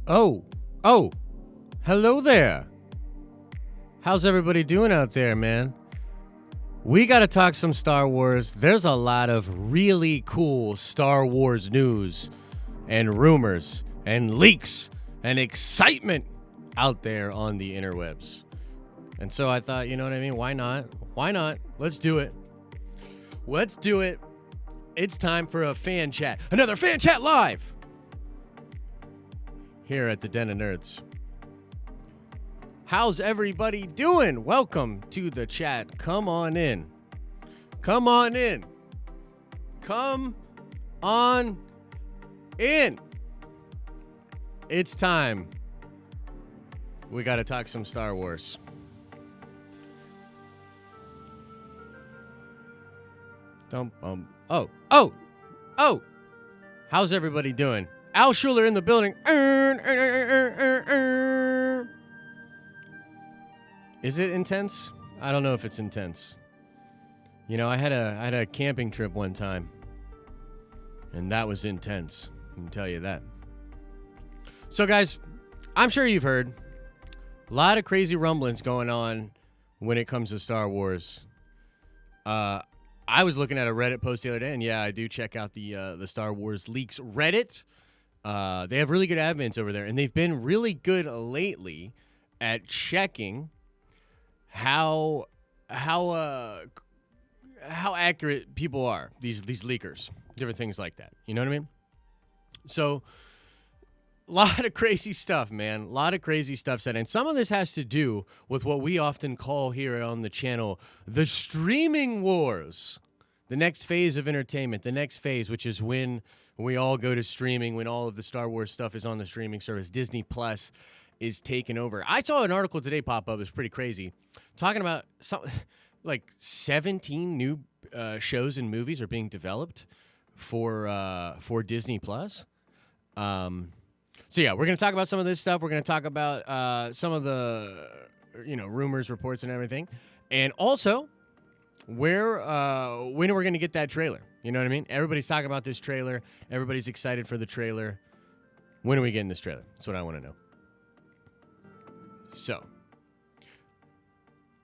Oh, oh, hello there. How's everybody doing out there, man? We got to talk some Star Wars. There's a lot of really cool Star Wars news and rumors and leaks and excitement out there on the interwebs. And so I thought, you know what I mean? Why not? Why not? Let's do it. Let's do it. It's time for a fan chat. Another fan chat live here at the Den of Nerds. How's everybody doing? Welcome to the chat. Come on in. Come on in. Come on in. It's time. We got to talk some Star Wars. Oh. How's everybody doing? Al Schuler in the building. Is it intense? I don't know if it's intense. You know, I had a camping trip one time, and that was intense. I can tell you that. So, guys, I'm sure you've heard a lot of crazy rumblings going on when it comes to Star Wars. I was looking at a Reddit post the other day, and yeah, I do check out the Star Wars Leaks Reddit. They have really good admins over there, and they've been really good lately at checking how accurate people are, these leakers, different things like that. You know what I mean? So, a lot of crazy stuff, man. A lot of crazy stuff said. And some of this has to do with what we often call here on the channel the streaming wars. The next phase of entertainment, the next phase, which is when we all go to streaming, when all of the Star Wars stuff is on the streaming service. Disney Plus is taken over. I saw an article today pop up. It was pretty crazy. Talking about like 17 new shows and movies are being developed for Disney Plus. So yeah, we're going to talk about some of this stuff. We're going to talk about some of the, rumors, reports, and everything. And also, when we're going to get that trailer. You know what I mean? Everybody's talking about this trailer. Everybody's excited for the trailer. When are we getting this trailer? That's what I want to know. So,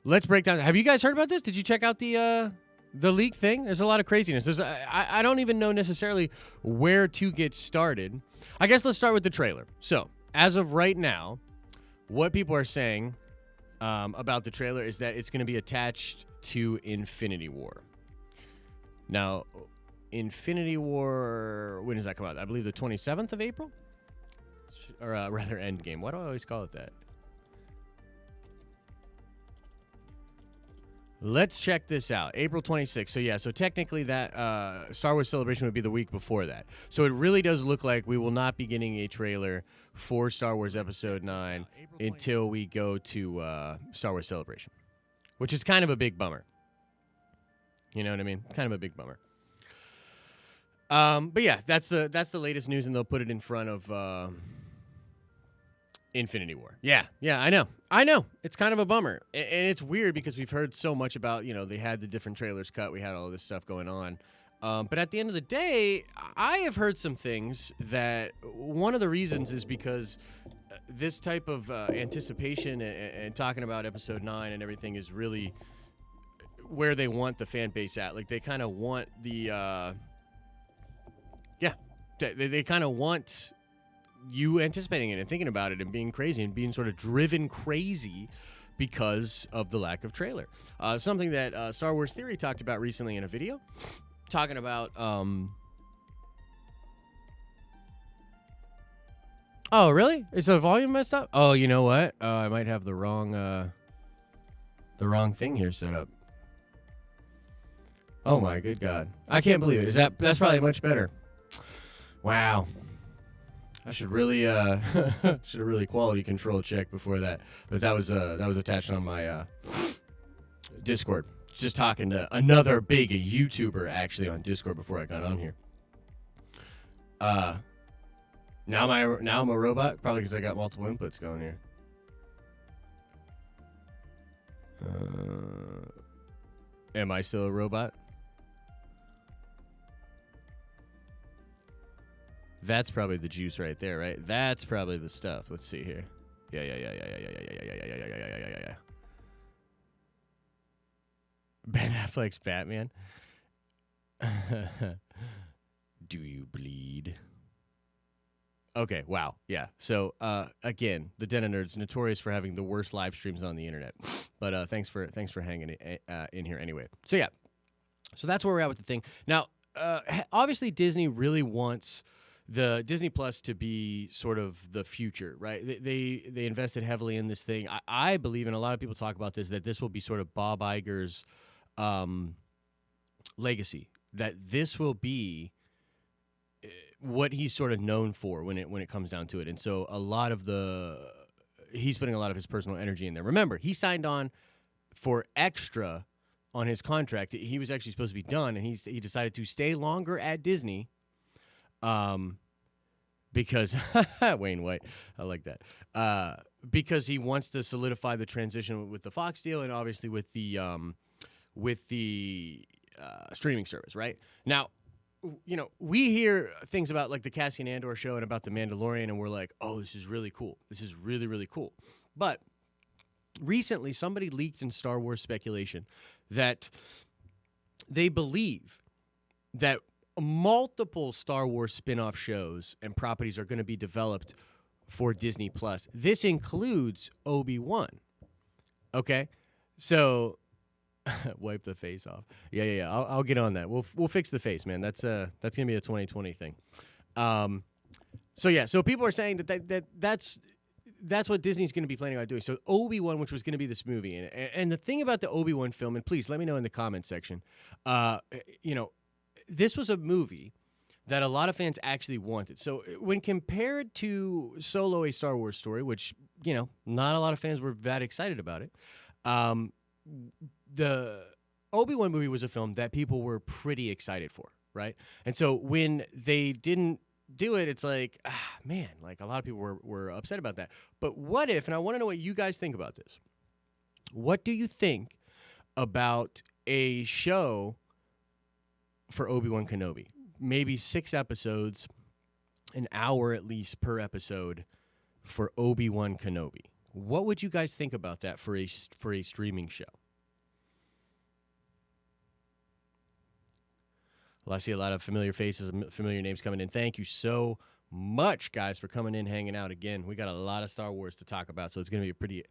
let's break down. Have you guys heard about this? Did you check out the leak thing? There's a lot of craziness. I don't even know necessarily where to get started. I guess let's start with the trailer. So, as of right now, what people are saying about the trailer is that it's going to be attached to Infinity War. Now, Infinity War, when does that come out? I believe the 27th of April? Or rather, Endgame. Why do I always call it that? Let's check this out. April 26th. So, yeah, so technically that Star Wars Celebration would be the week before that. So it really does look like we will not be getting a trailer for Star Wars Episode 9 until we go to Star Wars Celebration, which is kind of a big bummer. You know what I mean? Kind of a big bummer. But yeah, that's the latest news, and they'll put it in front of Infinity War. Yeah, I know. It's kind of a bummer. And it's weird because we've heard so much about, they had the different trailers cut. We had all this stuff going on. But at the end of the day, I have heard some things that one of the reasons is because this type of anticipation and talking about Episode 9 and everything is really where they want the fan base at. Like, they kind of want the... They kind of want you anticipating it and thinking about it and being crazy and being sort of driven crazy because of the lack of trailer. Something that Star Wars Theory talked about recently in a video, talking about... Oh, really? Is the volume messed up? Oh, you know what? I might have the wrong thing here set up. Oh my good God. I can't believe it. That's probably much better. Wow. I should really quality control check before that. But that was attached on my Discord. Just talking to another big YouTuber actually on Discord before I got on here. Now I'm a robot, probably because I got multiple inputs going here. Am I still a robot? That's probably the juice right there, right? That's probably the stuff. Let's see here. Yeah. Ben Affleck's Batman. Do you bleed? Okay, wow. Yeah. So, again, the Den of Nerds, notorious for having the worst live streams on the internet. But thanks for hanging in here anyway. So, yeah. So that's where we're at with the thing. Now, obviously, Disney really wants the Disney Plus to be sort of the future, right? They invested heavily in this thing. I believe, and a lot of people talk about this, that this will be sort of Bob Iger's legacy. That this will be what he's sort of known for when it comes down to it. And so he's putting a lot of his personal energy in there. Remember, he signed on for extra on his contract. He was actually supposed to be done, and he decided to stay longer at Disney because Wayne White, I like that. Because he wants to solidify the transition with the Fox deal and obviously with the streaming service, right? Now, you know, we hear things about like the Cassian Andor show and about the Mandalorian, and we're like, oh, this is really cool. This is really, really cool. But recently, somebody leaked in Star Wars speculation that they believe that multiple Star Wars spin-off shows and properties are going to be developed for Disney Plus. This includes Obi-Wan. Okay? So wipe the face off. Yeah. I'll get on that. We'll fix the face, man. That's gonna be a 2020 thing. So people are saying that's what Disney's going to be planning on doing. So Obi-Wan, which was going to be this movie, and the thing about the Obi-Wan film, and please let me know in the comment section. This was a movie that a lot of fans actually wanted. So when compared to Solo: A Star Wars Story, which not a lot of fans were that excited about it. The Obi-Wan movie was a film that people were pretty excited for, right? And so when they didn't do it, it's like, man, like a lot of people were upset about that. But what if, and I want to know what you guys think about this. What do you think about a show for Obi-Wan Kenobi? Maybe 6 episodes, an hour at least per episode for Obi-Wan Kenobi. What would you guys think about that for a streaming show? Well, I see a lot of familiar faces, familiar names coming in. Thank you so much, guys, for coming in, hanging out again. We got a lot of Star Wars to talk about, so it's going to be a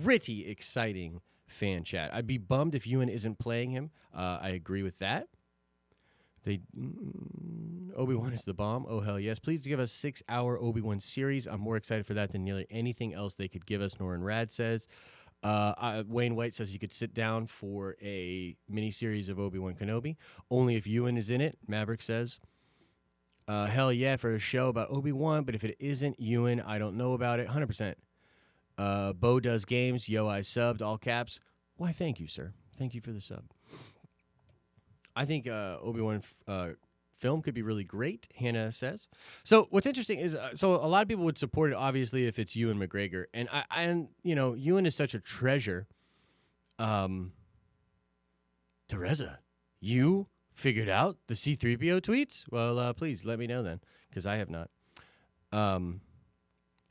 pretty exciting fan chat. I'd be bummed if Ewan isn't playing him. I agree with that. Obi-Wan is the bomb. Oh, hell yes. Please give us 6-hour Obi-Wan series. I'm more excited for that than nearly anything else they could give us, Norin Rad says. Wayne White says you could sit down for a mini-series of Obi-Wan Kenobi. Only if Ewan is in it, Maverick says. Hell yeah, for a show about Obi-Wan, but if it isn't Ewan, I don't know about it. 100%. Bo does games. Yo, I subbed, all caps. Why, thank you, sir. Thank you for the sub. I think Obi-Wan film could be really great, Hannah says. So what's interesting is, so a lot of people would support it, obviously, if it's Ewan McGregor. And Ewan is such a treasure. Teresa, you figured out the C-3PO tweets? Well, please let me know then, because I have not.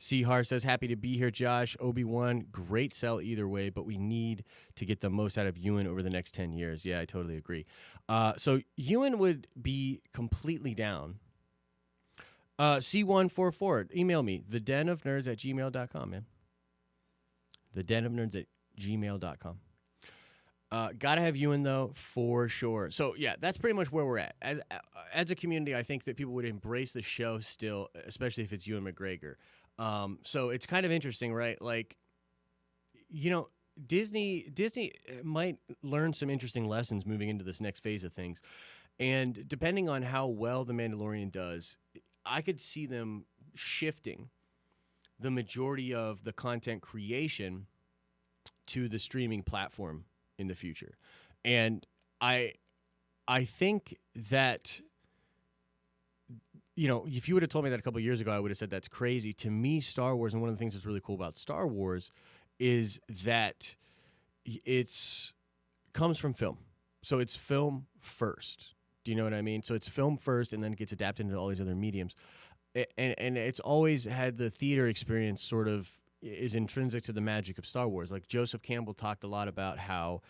C-Har says, happy to be here, Josh. Obi-Wan, great sell either way, but we need to get the most out of Ewan over the next 10 years. Yeah, I totally agree. So Ewan would be completely down. C144, email me, thedenofnerds@gmail.com, man. thedenofnerds@gmail.com. Gotta have Ewan, though, for sure. So, yeah, that's pretty much where we're at. As a community, I think that people would embrace the show still, especially if it's Ewan McGregor. So it's kind of interesting, right? Like, Disney might learn some interesting lessons moving into this next phase of things. And depending on how well The Mandalorian does, I could see them shifting the majority of the content creation to the streaming platform in the future. And I think that, if you would have told me that a couple of years ago, I would have said that's crazy. To me, Star Wars, and one of the things that's really cool about Star Wars is that it's comes from film. So it's film first. Do you know what I mean? So it's film first and then it gets adapted into all these other mediums. and it's always had the theater experience sort of is intrinsic to the magic of Star Wars. Like Joseph Campbell talked a lot about how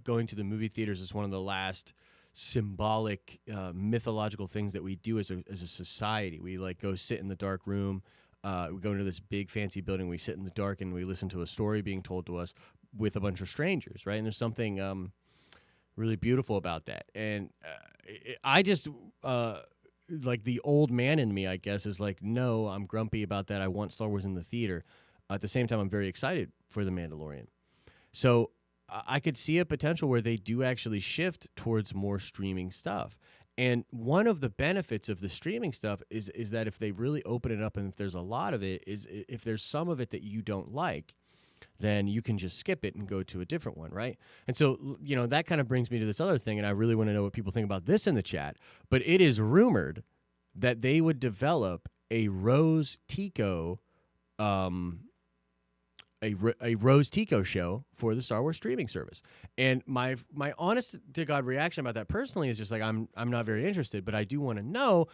going to the movie theaters is one of the last symbolic mythological things that we do as a society. We like go sit in the dark room. We go into this big fancy building. We sit in the dark and we listen to a story being told to us with a bunch of strangers, right? And there's something really beautiful about that. And I just like the old man in me, I guess, is like, no, I'm grumpy about that. I want Star Wars in the theater. At the same time, I'm very excited for The Mandalorian. So I could see a potential where they do actually shift towards more streaming stuff. And one of the benefits of the streaming stuff is that if they really open it up and if there's a lot of it, is if there's some of it that you don't like, then you can just skip it and go to a different one, right? And so, that kind of brings me to this other thing, and I really want to know what people think about this in the chat. But it is rumored that they would develop a Rose Tico, a Rose Tico show for the Star Wars streaming service. And my honest to God reaction about that personally is just like I'm not very interested, but I do want to know,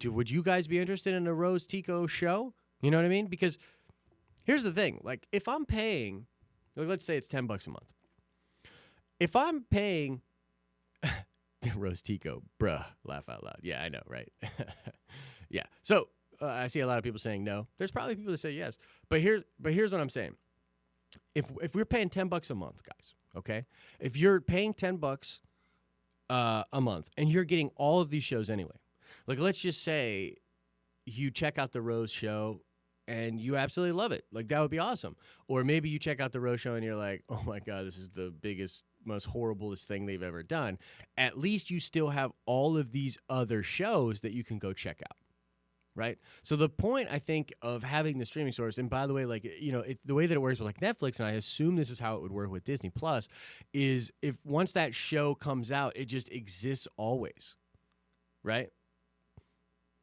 would you guys be interested in a Rose Tico show? You know what I mean? Because here's the thing, like if I'm paying, like, let's say it's $10 a month. If I'm paying Rose Tico, bruh, laugh out loud. Yeah, I know, right? Yeah. So I see a lot of people saying no. There's probably people that say yes. But here's what I'm saying. If we're paying $10 a month, guys, okay? If you're paying $10 a month and you're getting all of these shows anyway, like let's just say you check out the Rose show and you absolutely love it. Like that would be awesome. Or maybe you check out the Rose show and you're like, oh my God, this is the biggest, most horriblest thing they've ever done. At least you still have all of these other shows that you can go check out. Right. So the point, I think, of having the streaming source, and by the way, like, the way that it works with like Netflix, and I assume this is how it would work with Disney Plus, is if once that show comes out, it just exists always. Right.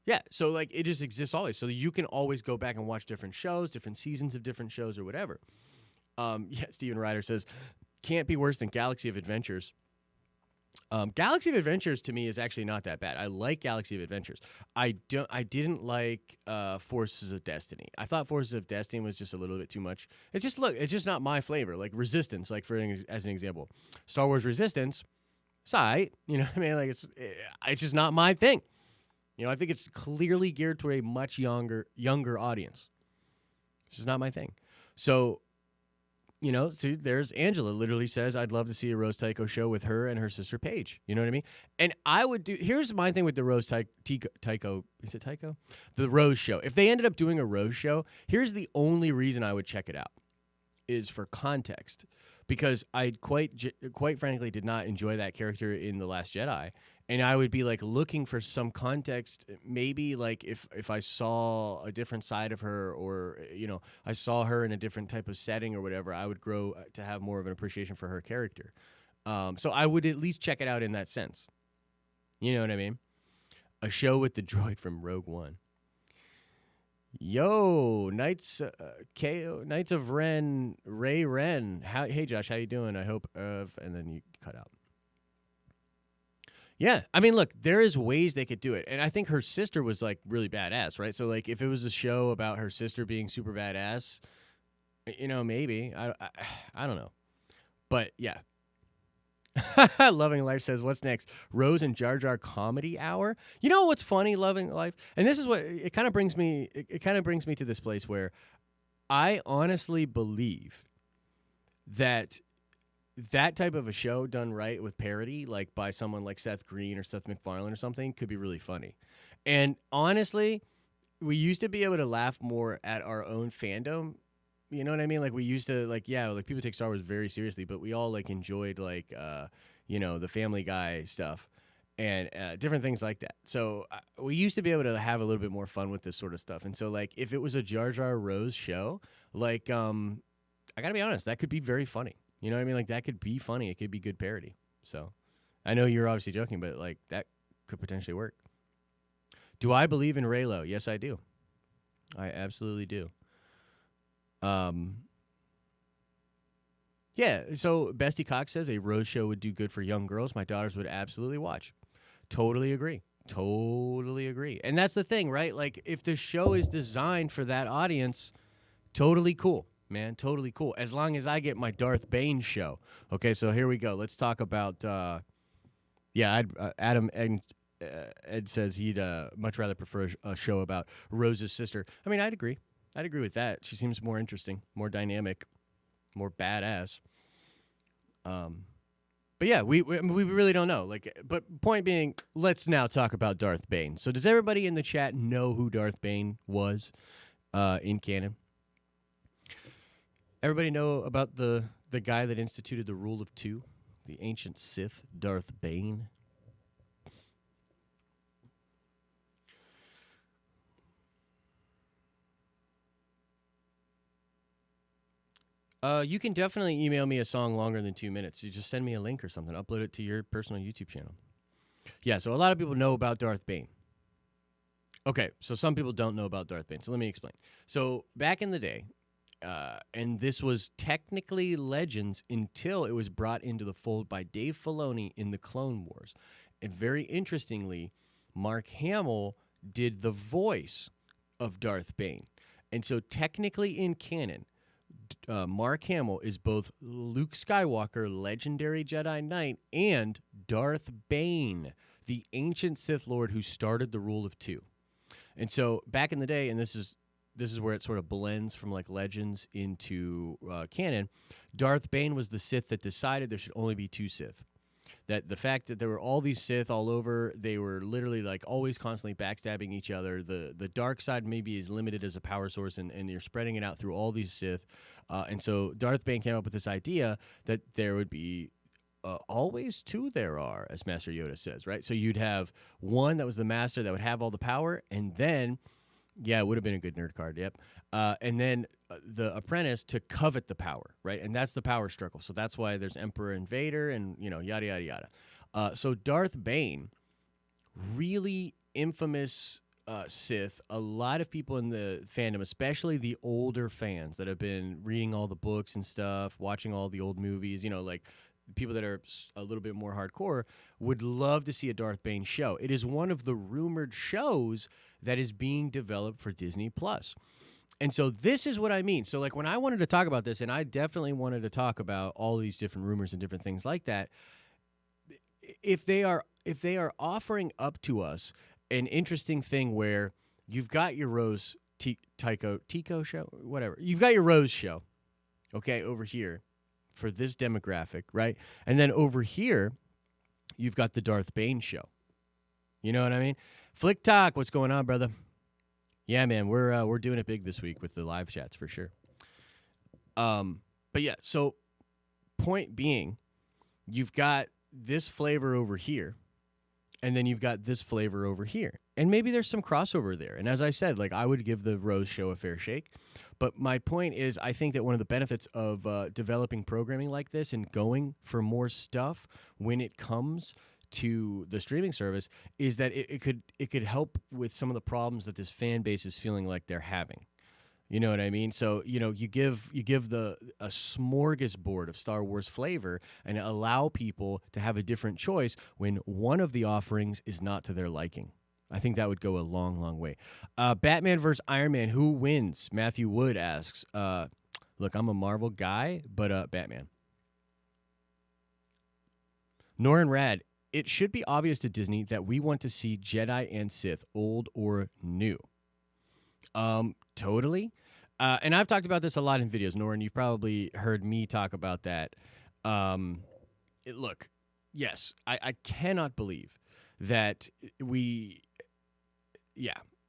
Yeah. So like it just exists always. So you can always go back and watch different shows, different seasons of different shows or whatever. Yeah. Steven Ryder says, can't be worse than Galaxy of Adventures. Galaxy of Adventures to me is actually not that bad. I like Galaxy of Adventures. I didn't like Forces of Destiny. I thought Forces of Destiny was just a little bit too much. It's just not my flavor. Like Resistance, like as an example, Star Wars Resistance, it's all right. You know what I mean? Like it's just not my thing. I think it's clearly geared to a much younger audience. It's just not my thing. So. See, there's Angela literally says, I'd love to see a Rose Tico show with her and her sister Paige. You know what I mean? And I would here's my thing with the Rose Tico, is it Tico? The Rose show. If they ended up doing a Rose show, here's the only reason I would check it out is for context. Because I quite frankly did not enjoy that character in The Last Jedi. And I would be like looking for some context, maybe like if I saw a different side of her or, I saw her in a different type of setting or whatever, I would grow to have more of an appreciation for her character. So I would at least check it out in that sense. You know what I mean? A show with the droid from Rogue One. Yo, Knights of Ren, Ray Ren. Hey, Josh, how you doing? I hope, and then you cut out. Yeah, I mean, look, there is ways they could do it, and I think her sister was like really badass, right? So like, if it was a show about her sister being super badass, maybe I don't know, but yeah. Loving Life says, what's next? Rose and Jar Jar comedy hour? You know what's funny, Loving Life? And this is what it kind of brings me to this place where I honestly believe that type of a show done right with parody, like by someone like Seth Green or Seth MacFarlane or something, could be really funny. And honestly, we used to be able to laugh more at our own fandom. You know what I mean? Like we used to like people take Star Wars very seriously, but we all like enjoyed like the Family Guy stuff and different things like that. So we used to be able to have a little bit more fun with this sort of stuff. And so like if it was a Jar Jar Rose show, like I gotta be honest, that could be very funny. You know what I mean? Like that could be funny. It could be good parody. So I know you're obviously joking, but like that could potentially work. Do I believe in Reylo? Yes, I do. I absolutely do. Yeah, so Bestie Cox says a Rose show would do good for young girls. My daughters would absolutely watch. Totally agree. Totally agree. And that's the thing, right? Like, if the show is designed for that audience, totally cool, man. Totally cool. As long as I get my Darth Bane show. Okay, so here we go. Let's talk about, Adam Ed says he'd much rather prefer a show about Rose's sister. I mean, I'd agree. I'd agree with that. She seems more interesting, more dynamic, more badass. But yeah, we really don't know. Like, but point being, let's now talk about Darth Bane. So, does everybody in the chat know who Darth Bane was in canon? Everybody know about the guy that instituted the rule of two, the ancient Sith, Darth Bane? You can definitely email me a song longer than 2 minutes. You just send me a link or something. Upload it to your personal YouTube channel. Yeah, so a lot of people know about Darth Bane. Okay, so some people don't know about Darth Bane. So let me explain. So back in the day, and this was technically Legends until it was brought into the fold by Dave Filoni in the Clone Wars. And very interestingly, Mark Hamill did the voice of Darth Bane. And so technically in canon, Mark Hamill is both Luke Skywalker, legendary Jedi Knight, and Darth Bane, the ancient Sith Lord who started the rule of two. And so back in the day, and this is where it sort of blends from like Legends into canon, Darth Bane was the Sith that decided there should only be two Sith. That the fact that there were all these Sith all over, they were literally like always constantly backstabbing each other. The dark side maybe is limited as a power source, and you're spreading it out through all these Sith. And so Darth Bane came up with this idea that there would be always two there are, as Master Yoda says, right? So you'd have one that was the master that would have all the power, and then, yeah, it would have been a good nerd card, yep. And then the apprentice to covet the power, right? And that's the power struggle. So that's why there's Emperor and Vader and, yada, yada, yada. So Darth Bane, really infamous Sith. A lot of people in the fandom, especially the older fans that have been reading all the books and stuff, watching all the old movies, like people that are a little bit more hardcore, would love to see a Darth Bane show. It is one of the rumored shows that is being developed for Disney Plus. And so this is what I mean. So like when I wanted to talk about this, and I definitely wanted to talk about all these different rumors and different things like that, if they are offering up to us an interesting thing where you've got your Rose Tico show, whatever. You've got your Rose show, okay, over here for this demographic, right? And then over here, you've got the Darth Bane show. You know what I mean? Flick Talk, what's going on, brother? Yeah, man, we're doing it big this week with the live chats for sure. But yeah, so point being, you've got this flavor over here, and then you've got this flavor over here. And maybe there's some crossover there. And as I said, like I would give the Rose show a fair shake. But my point is, I think that one of the benefits of developing programming like this and going for more stuff when it comes to the streaming service is that it could help with some of the problems that this fan base is feeling like they're having. You know what I mean? So, you give a smorgasbord of Star Wars flavor and allow people to have a different choice when one of the offerings is not to their liking. I think that would go a long, long way. Batman versus Iron Man, who wins? Matthew Wood asks. Look, I'm a Marvel guy, but Batman. Norin Rad, it should be obvious to Disney that we want to see Jedi and Sith, old or new. Totally. And I've talked about this a lot in videos, Norin. You've probably heard me talk about that. Look, yes, I cannot believe that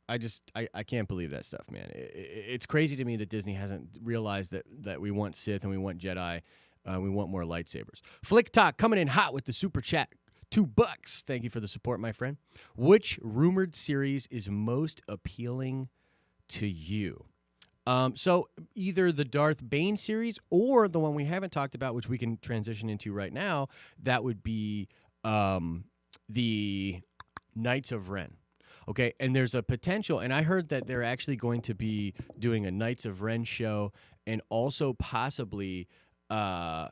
I can't believe that stuff, man. It's crazy to me that Disney hasn't realized that we want Sith and we want Jedi. We want more lightsabers. Flick Talk coming in hot with the super chat. $2. Thank you for the support, my friend. Which rumored series is most appealing to you? So either the Darth Bane series or the one we haven't talked about, which we can transition into right now. That would be the Knights of Ren. Okay, and there's a potential, and I heard that they're actually going to be doing a Knights of Ren show and also possibly a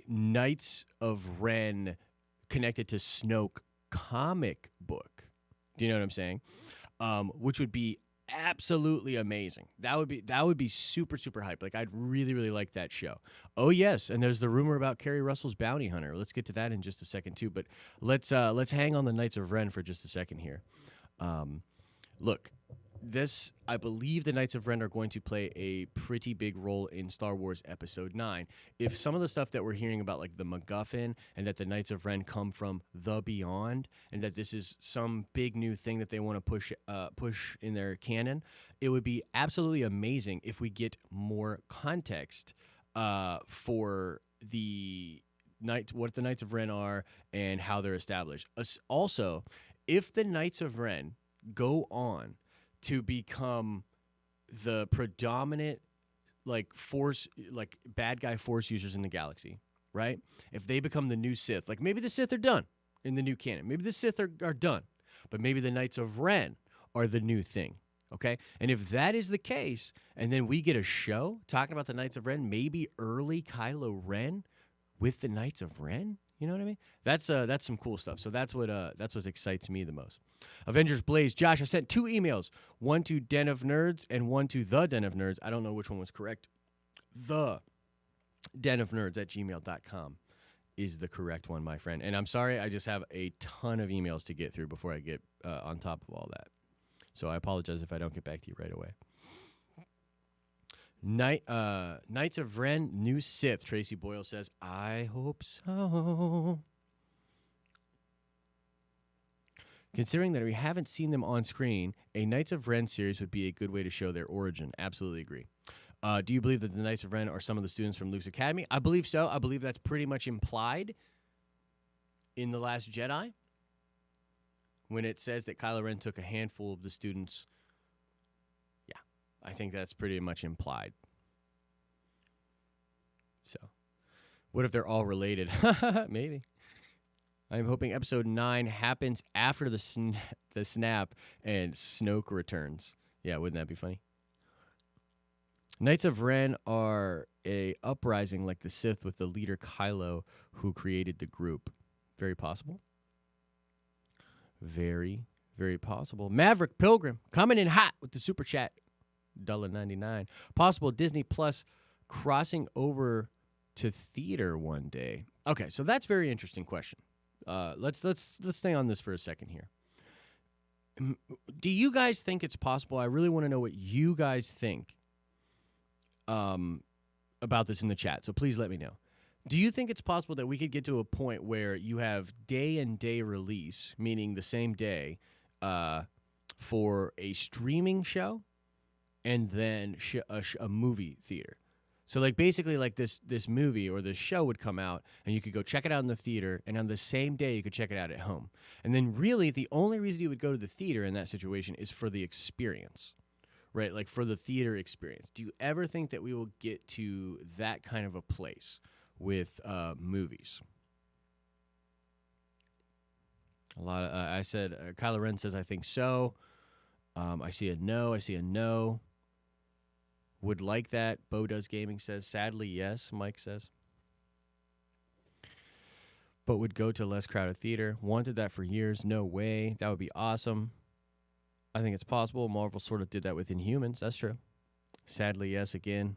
Knights of Ren connected to Snoke comic book Do you know what I'm saying? Which would be absolutely amazing. That would be super super hype. Like I'd really really like that show. Oh yes, and there's the rumor about Keri Russell's Bounty Hunter. Let's get to that in just a second too. But let's hang on the Knights of Ren for just a second here. Look, this, I believe the Knights of Ren are going to play a pretty big role in Star Wars Episode 9. If some of the stuff that we're hearing about, like the MacGuffin, and that the Knights of Ren come from the Beyond, and that this is some big new thing that they want to push in their canon, it would be absolutely amazing if we get more context for the what the Knights of Ren are and how they're established. Also, if the Knights of Ren go on to become the predominant bad guy force users in the galaxy, right? If they become the new Sith, like maybe the Sith are done in the new canon. Maybe the Sith are done, but maybe the Knights of Ren are the new thing, okay? And if that is the case, and then we get a show talking about the Knights of Ren, maybe early Kylo Ren with the Knights of Ren, you know what I mean? That's some cool stuff. So that's what excites me the most. Avengers Blaze. Josh, I sent 2 emails, one to Den of Nerds and one to the Den of Nerds. I don't know which one was correct. The Den of Nerds at gmail.com is the correct one, my friend. And I'm sorry, I just have a ton of emails to get through before I get on top of all that. So I apologize if I don't get back to you right away. Knights of Ren, new Sith. Tracy Boyle says, I hope so. Considering that we haven't seen them on screen, a Knights of Ren series would be a good way to show their origin. Absolutely agree. Do you believe that the Knights of Ren are some of the students from Luke's Academy? I believe so. I believe that's pretty much implied in The Last Jedi when it says that Kylo Ren took a handful of the students. Yeah, I think that's pretty much implied. So, what if they're all related? Maybe. I'm hoping Episode 9 happens after the snap and Snoke returns. Yeah, wouldn't that be funny? Knights of Ren are a uprising like the Sith with the leader Kylo who created the group. Very possible. Very, very possible. Maverick Pilgrim coming in hot with the super chat. $1.99. Possible Disney Plus crossing over to theater one day. Okay, so that's a very interesting question. Let's stay on this for a second here. Do you guys think it's possible? I really want to know what you guys think about this in the chat. So please let me know. Do you think it's possible that we could get to a point where you have day and day release, meaning the same day, for a streaming show and then a movie theater? So, like, basically, like, this movie or this show would come out, and you could go check it out in the theater, and on the same day, you could check it out at home. And then, really, the only reason you would go to the theater in that situation is for the experience, right? Like, for the theater experience. Do you ever think that we will get to that kind of a place with movies? A lot of, I said, Kylo Ren says, I think so. I see a no. I see a no. Would like that. Bo Does Gaming says, sadly, yes, Mike says. But would go to a less crowded theater. Wanted that for years. No way. That would be awesome. I think it's possible. Marvel sort of did that with Inhumans. That's true. Sadly, yes, again.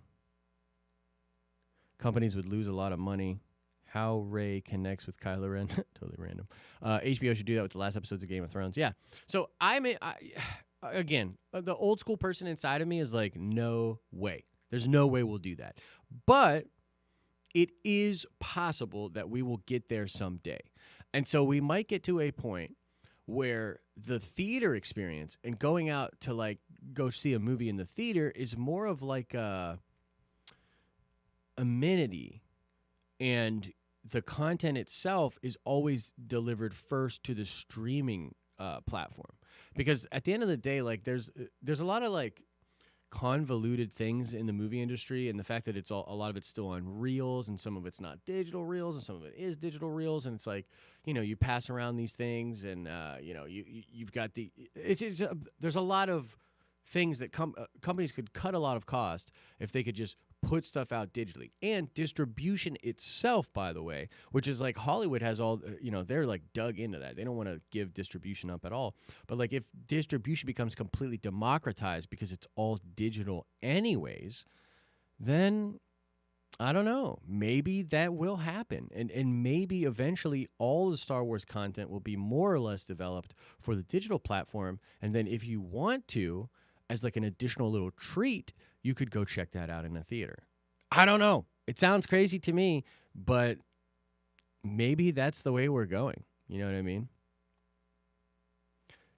Companies would lose a lot of money. How Rey connects with Kylo Ren. Totally random. HBO should do that with the last episodes of Game of Thrones. Yeah. So again, the old school person inside of me is like, no way. There's no way we'll do that. But it is possible that we will get there someday. And so we might get to a point where the theater experience and going out to like go see a movie in the theater is more of like a amenity, and the content itself is always delivered first to the streaming platform. Because at the end of the day, like there's a lot of like convoluted things in the movie industry, and the fact that a lot of it's still on reels, and some of it's not digital reels, and some of it is digital reels, and it's like, you know, you pass around these things, and you've got there's a lot of things that companies could cut a lot of cost if they could just put stuff out digitally. And distribution itself, by the way, which is like Hollywood has all, they're like dug into that. They don't want to give distribution up at all. But like if distribution becomes completely democratized because it's all digital anyways, then I don't know. Maybe that will happen. And maybe eventually all the Star Wars content will be more or less developed for the digital platform. And then if you want to, as like an additional little treat, you could go check that out in a theater. I don't know. It sounds crazy to me, but maybe that's the way we're going. You know what I mean?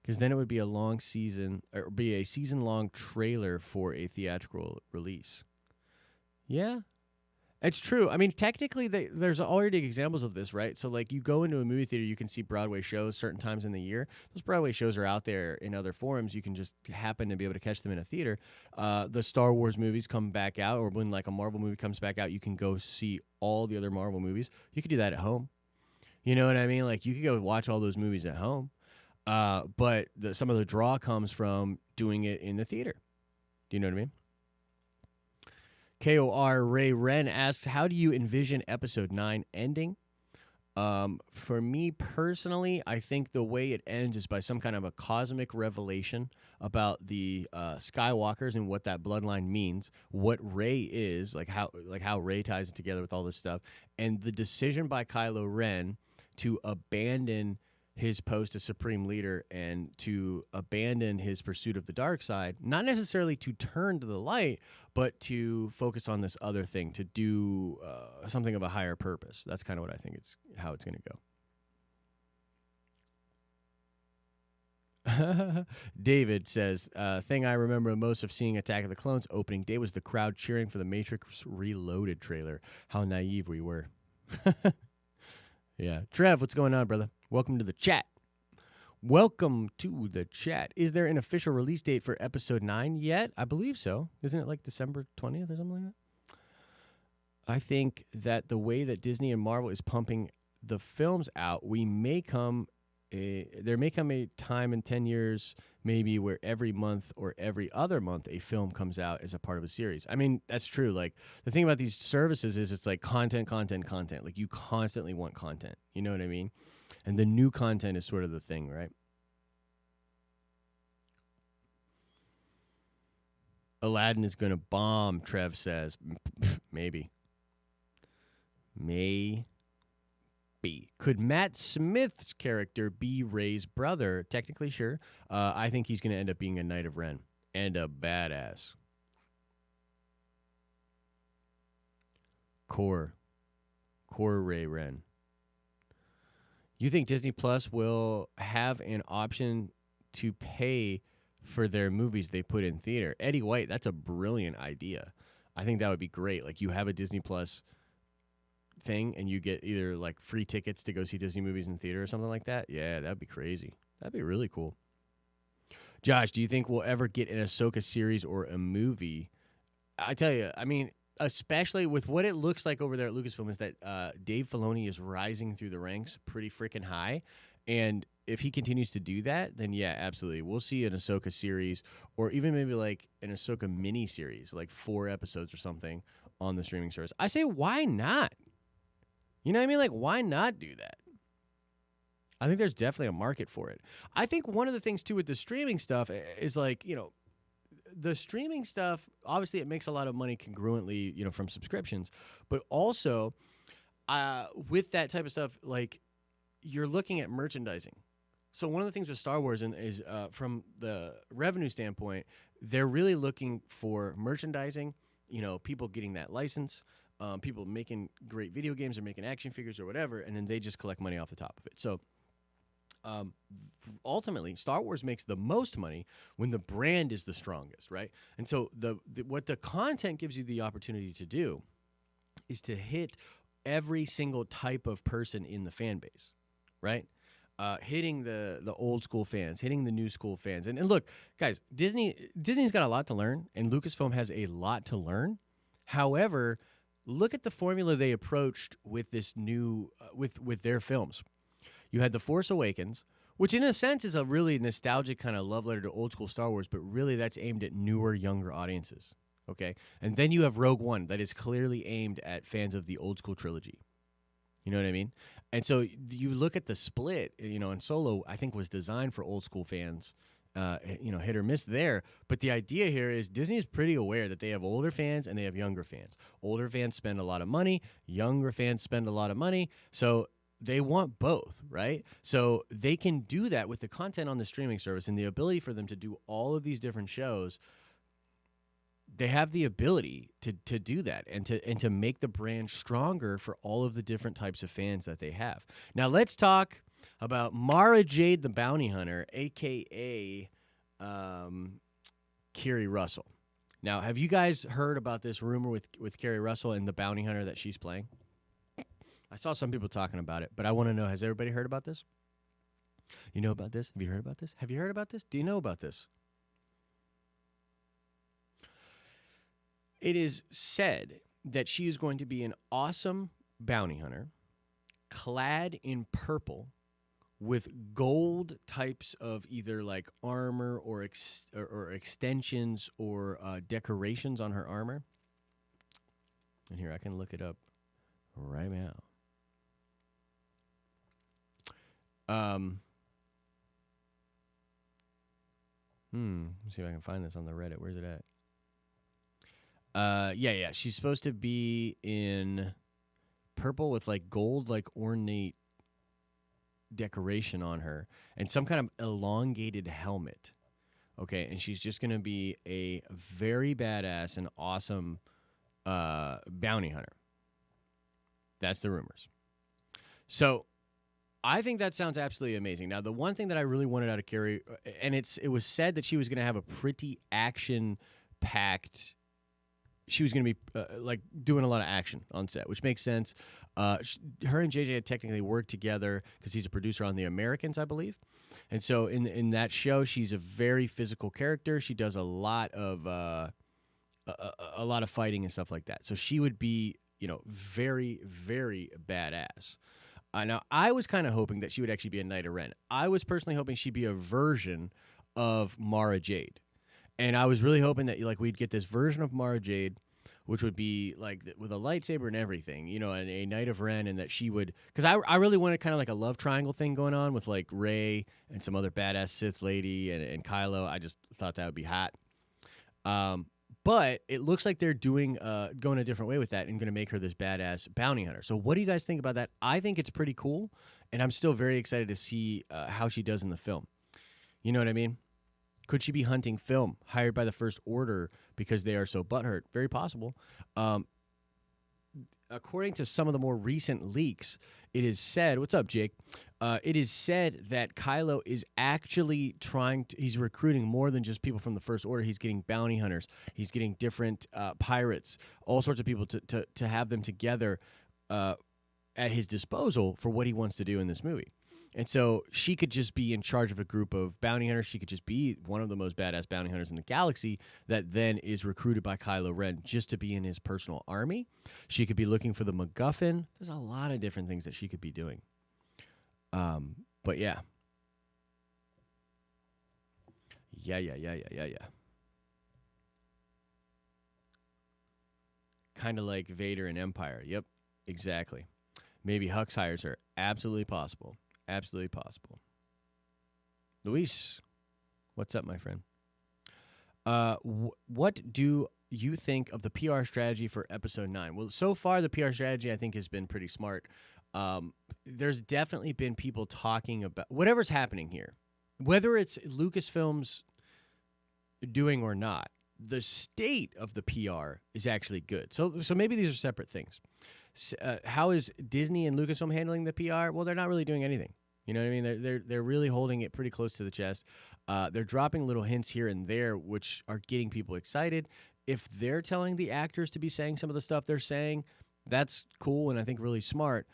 Because then it would be a long season, or be a season-long trailer for a theatrical release. Yeah. It's true. I mean, technically, there's already examples of this, right? So, like, you go into a movie theater, you can see Broadway shows certain times in the year. Those Broadway shows are out there in other forums. You can just happen to be able to catch them in a theater. The Star Wars movies come back out, or when, like, a Marvel movie comes back out, you can go see all the other Marvel movies. You could do that at home. You know what I mean? Like, you could go watch all those movies at home. But some of the draw comes from doing it in the theater. Do you know what I mean? KOR Ray Wren asks, how do you envision episode 9 ending? For me personally, I think the way it ends is by some kind of a cosmic revelation about the Skywalkers and what that bloodline means, what Rey is, like how Rey ties it together with all this stuff, and the decision by Kylo Ren to abandon his post as Supreme Leader and to abandon his pursuit of the dark side, not necessarily to turn to the light, but to focus on this other thing, to do something of a higher purpose. That's kind of what I think how it's going to go. David says, thing I remember most of seeing Attack of the Clones opening day was the crowd cheering for the Matrix Reloaded trailer. How naive we were. Yeah. Trev, what's going on, brother? Welcome to the chat. Welcome to the chat. Is there an official release date for episode 9 yet? I believe so. Isn't it like December 20th or something like that? I think that the way that Disney and Marvel is pumping the films out, there may come a time in 10 years maybe where every month or every other month a film comes out as a part of a series. I mean, that's true. Like, the thing about these services is it's like content. Like, you constantly want content. You know what I mean? And the new content is sort of the thing, right? Aladdin is going to bomb, Trev says. Maybe. Could Matt Smith's character be Rey's brother? Technically, sure. I think he's going to end up being a Knight of Ren and a badass. Core Rey Ren. You think Disney Plus will have an option to pay for their movies they put in theater? Eddie White, that's a brilliant idea. I think that would be great. Like, you have a Disney Plus thing and you get either like free tickets to go see Disney movies in theater or something like that. Yeah, that'd be crazy. That'd be really cool. Josh, do you think we'll ever get an Ahsoka series or a movie? I tell you, I mean, especially with what it looks like over there at Lucasfilm, is that Dave Filoni is rising through the ranks pretty freaking high. And if he continues to do that, then yeah, absolutely. We'll see an Ahsoka series or even maybe like an Ahsoka mini series, like 4 episodes or something on the streaming service. I say, why not? You know what I mean? Like, why not do that? I think there's definitely a market for it. I think one of the things, too, with the streaming stuff is like, the streaming stuff, obviously it makes a lot of money congruently, from subscriptions. But also, with that type of stuff, like, you're looking at merchandising. So one of the things with Star Wars is from the revenue standpoint, they're really looking for merchandising, people getting that license, people making great video games or making action figures or whatever, and then they just collect money off the top of it. So ultimately, Star Wars makes the most money when the brand is the strongest, right? And so what the content gives you the opportunity to do is to hit every single type of person in the fan base, right? Hitting the old school fans, hitting the new school fans. And look, guys, Disney's got a lot to learn, and Lucasfilm has a lot to learn. However, look at the formula they approached with this new with their films. You had The Force Awakens, Which, in a sense, is a really nostalgic kind of love letter to old school Star Wars, but really that's aimed at newer, younger audiences. Okay? And then you have Rogue One that is clearly aimed at fans of the old school trilogy. You know what I mean? And so you look at the split, and Solo, I think, was designed for old school fans, hit or miss there. But the idea here is Disney is pretty aware that they have older fans and they have younger fans. Older fans spend a lot of money, younger fans spend a lot of money. So they want both, right? So they can do that with the content on the streaming service and the ability for them to do all of these different shows. They have the ability to do that and to make the brand stronger for all of the different types of fans that they have. Now let's talk about Mara Jade the Bounty Hunter, a.k.a. Keri Russell. Now, have you guys heard about this rumor with Keri Russell and the Bounty Hunter that she's playing? I saw some people talking about it, but I want to know, has everybody heard about this? You know about this? Have you heard about this? Have you heard about this? Do you know about this? It is said that she is going to be an awesome bounty hunter, clad in purple, with gold types of either like armor or extensions or decorations on her armor. And here, I can look it up right now. Let's see if I can find this on the Reddit. Where's it at? Yeah. She's supposed to be in purple with like gold, like ornate decoration on her and some kind of elongated helmet. Okay, and she's just gonna be a very badass and awesome bounty hunter. That's the rumors. So I think that sounds absolutely amazing. Now, the one thing that I really wanted out of Keri, and it was said that she was going to have a pretty action-packed. She was going to be like doing a lot of action on set, which makes sense. Her and JJ had technically worked together because he's a producer on The Americans, I believe. And so in that show, she's a very physical character. She does a lot of fighting and stuff like that. So she would be, very, very badass. Now, I was kind of hoping that she would actually be a Knight of Ren. I was personally hoping she'd be a version of Mara Jade. And I was really hoping that we'd get this version of Mara Jade, which would be like with a lightsaber and everything, and a Knight of Ren, and that she would, because I really wanted kind of like a love triangle thing going on with like Rey and some other badass Sith lady and Kylo. I just thought that would be hot. But it looks like they're going a different way with that and going to make her this badass bounty hunter. So what do you guys think about that? I think it's pretty cool, and I'm still very excited to see how she does in the film. You know what I mean? Could she be hunting film, hired by the First Order because they are so butthurt? Very possible. According to some of the more recent leaks, it is said, what's up, Jake? It is said that Kylo is actually he's recruiting more than just people from the First Order. He's getting bounty hunters. He's getting different pirates, all sorts of people to have them together at his disposal for what he wants to do in this movie. And so she could just be in charge of a group of bounty hunters. She could just be one of the most badass bounty hunters in the galaxy that then is recruited by Kylo Ren just to be in his personal army. She could be looking for the MacGuffin. There's a lot of different things that she could be doing. But yeah. Yeah. Kind of like Vader in Empire. Yep, exactly. Maybe Hux hires her. Absolutely possible. Absolutely possible. Luis, what's up, my friend? What do you think of the PR strategy for Episode 9? Well, so far, the PR strategy, I think, has been pretty smart. There's definitely been people talking about whatever's happening here, whether it's Lucasfilm's doing or not, the state of the PR is actually good. So maybe these are separate things. How is Disney and Lucasfilm handling the PR? Well, they're not really doing anything. You know what I mean? They're really holding it pretty close to the chest. They're dropping little hints here and there, which are getting people excited. If they're telling the actors to be saying some of the stuff they're saying, that's cool and I think really smart.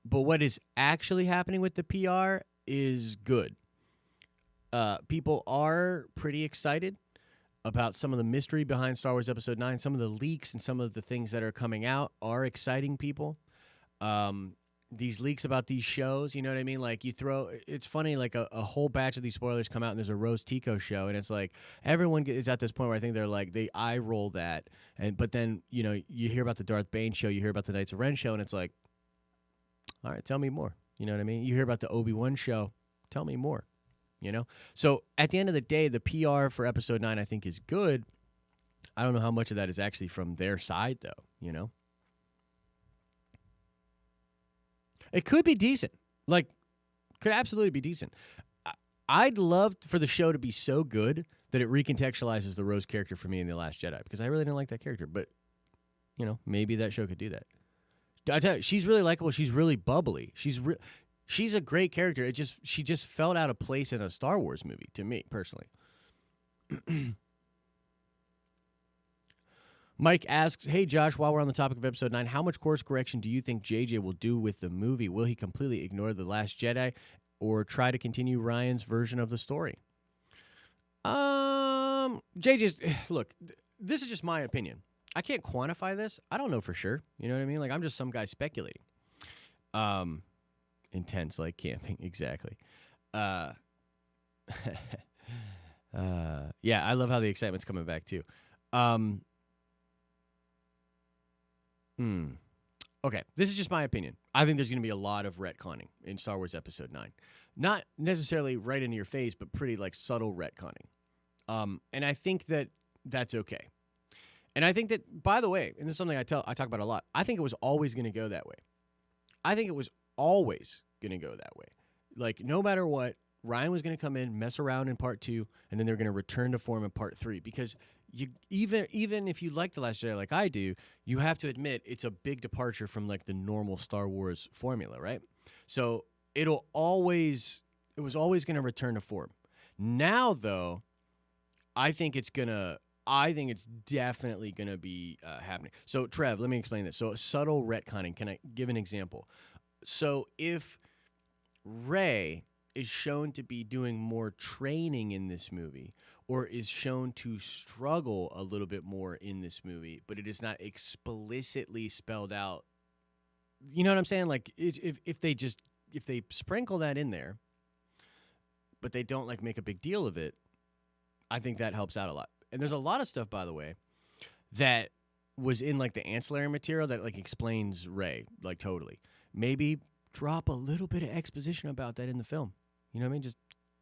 But what is actually happening with the PR is good. People are pretty excited about some of the mystery behind Star Wars Episode 9. Some of the leaks and some of the things that are coming out are exciting people. these leaks about these shows. You know what I mean? Like it's funny. Like a whole batch of these spoilers come out, and there's a Rose Tico show, and it's like everyone is at this point where I think they're like they eye roll that, but then you hear about the Darth Bane show, you hear about the Knights of Ren show, and it's like, all right, tell me more. You know what I mean? You hear about the Obi-Wan show, tell me more. So at the end of the day, the PR for episode 9 I think is good. I don't know how much of that is actually from their side though. It could be decent. Like, could absolutely be decent. I'd love for the show to be so good that it recontextualizes the Rose character for me in The Last Jedi, because I really didn't like that character. But, maybe that show could do that. I tell you, she's really likable. She's really bubbly. She's a great character. She just felt out of place in a Star Wars movie to me, personally. Mike asks, hey, Josh, while we're on the topic of episode 9, how much course correction do you think JJ will do with the movie? Will he completely ignore The Last Jedi or try to continue Ryan's version of the story? JJ's, look, this is just my opinion. I can't quantify this. I don't know for sure. You know what I mean? Like, I'm just some guy speculating. Intense, like camping, exactly. Yeah, I love how the excitement's coming back, too. Okay, this is just my opinion. I think there's going to be a lot of retconning in Star Wars Episode 9. Not necessarily right into your face, but pretty, like, subtle retconning. And I think that that's okay. And I think that, by the way, and this is something I talk about a lot, I think it was always going to go that way. I think it was always going to go that way. Like, no matter what, Ryan was going to come in, mess around in part 2, and then they're going to return to form in part 3. Because even if you like The Last Jedi like I do, you have to admit it's a big departure from like the normal Star Wars formula, right? So it was always going to return to form. Now, though, I think it's definitely going to be happening. So, Trev, let me explain this. So, subtle retconning. Can I give an example? So, if Rey is shown to be doing more training in this movie, or is shown to struggle a little bit more in this movie, but it is not explicitly spelled out. You know what I'm saying? Like, if they sprinkle that in there, but they don't like make a big deal of it, I think that helps out a lot. And there's a lot of stuff, by the way, that was in like the ancillary material that like explains Rey, like totally. Maybe drop a little bit of exposition about that in the film. You know what I mean?